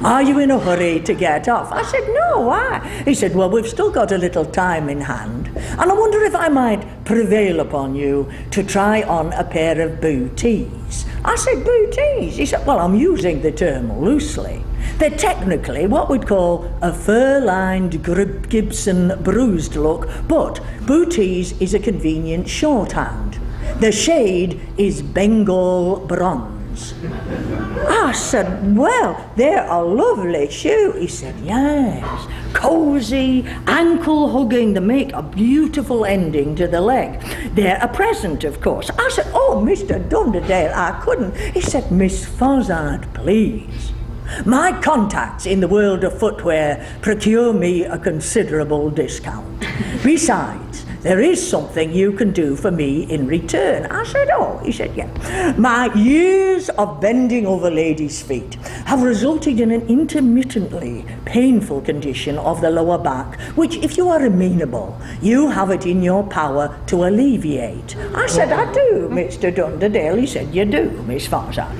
"Are you in a hurry to get off?" I said, "No, why?" He said, "Well, we've still got a little time in hand, and I wonder if I might prevail upon you to try on a pair of booties." I said, "Booties?" He said, "Well, I'm using the term loosely. They're technically what we'd call a fur-lined Gibson bruised look, but booties is a convenient shorthand. The shade is Bengal bronze." I said, "Well, they're a lovely shoe." He said, "Yes, cosy, ankle-hugging, they make a beautiful ending to the leg. They're a present, of course." I said, "Oh, Mr. Dunderdale, I couldn't." He said, "Miss Fozzard, please. My contacts in the world of footwear procure me a considerable discount. Besides, there is something you can do for me in return." I said, "Oh." He said, "Yeah. My years of bending over ladies' feet have resulted in an intermittently painful condition of the lower back, which, if you are amenable, you have it in your power to alleviate." I said, "I do, Mr. Dunderdale." He said, "You do, Miss Fozzard.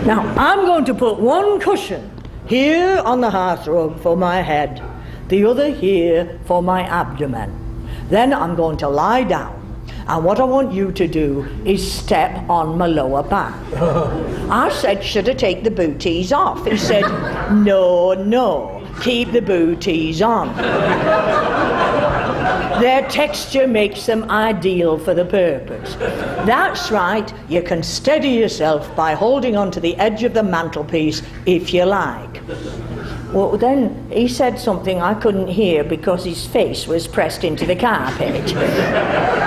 Now, I'm going to put one cushion here on the hearthrug for my head, the other here for my abdomen. Then I'm going to lie down, and what I want you to do is step on my lower back." I said, "Should I take the booties off?" He said, No, keep the booties on. Their texture makes them ideal for the purpose. That's right, you can steady yourself by holding onto the edge of the mantelpiece if you like." Well, then he said something I couldn't hear because his face was pressed into the carpet.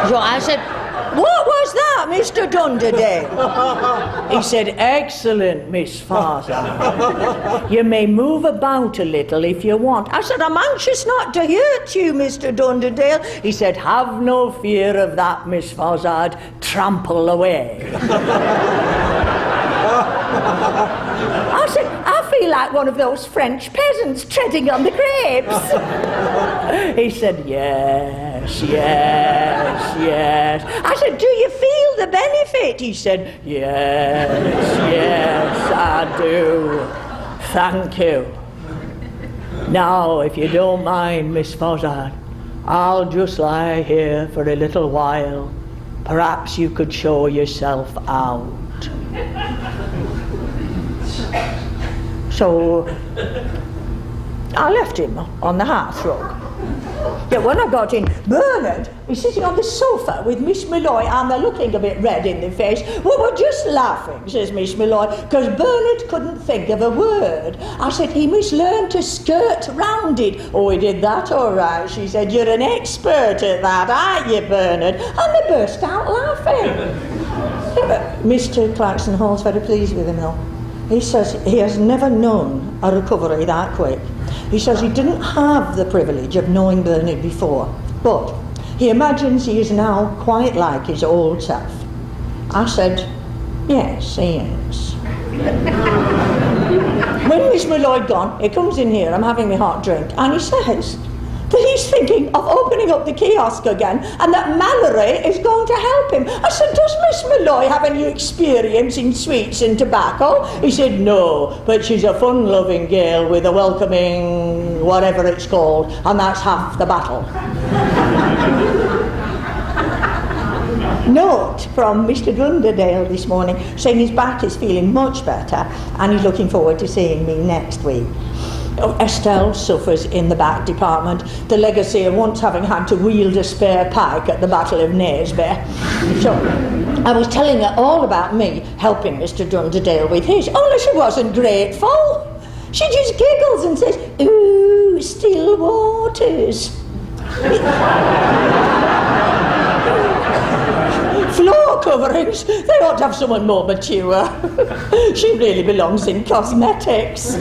So I said, "What was that, Mr. Dunderdale?" He said, "Excellent, Miss Fozzard. You may move about a little if you want." I said, "I'm anxious not to hurt you, Mr. Dunderdale." He said, "Have no fear of that, Miss Fozzard. Trample away." I said, "I feel like one of those French peasants treading on the grapes." He said, yes. I said, "Do you feel the benefit?" He said, yes, I do. Thank you. Now, if you don't mind, Miss Fozzard, I'll just lie here for a little while. Perhaps you could show yourself out." So I left him on the hearthrug. Yeah, when I got in, Bernard is sitting on the sofa with Miss Malloy, and they're looking a bit red in the face. "Well, we're just laughing," says Miss Malloy, "because Bernard couldn't think of a word." I said, "He must learn to skirt round it." "Oh, he did that all right," she said. "You're an expert at that, aren't you, Bernard?" And they burst out laughing. Yeah, but Mr. Clarkson Hall's very pleased with him, though. He says he has never known a recovery that quick. He says he didn't have the privilege of knowing Bernard before, but he imagines he is now quite like his old self. I said, "Yes, he is." When Miss Malloy gone, he comes in here, I'm having my hot drink, and he says that he's thinking of opening up the kiosk again and that Mallory is going to help him. I said, "Does Miss Malloy have any experience in sweets and tobacco?" He said, "No, but she's a fun-loving girl with a welcoming whatever it's called, and that's half the battle." Note from Mr. Dunderdale this morning saying his back is feeling much better and he's looking forward to seeing me next week. Estelle suffers in the back department, the legacy of once having had to wield a spare pike at the Battle of Naseby. So I was telling her all about me helping Mr. Dunderdale with his, only she wasn't grateful. She just giggles and says, "Ooh, still waters." Floor coverings, they ought to have someone more mature. She really belongs in cosmetics.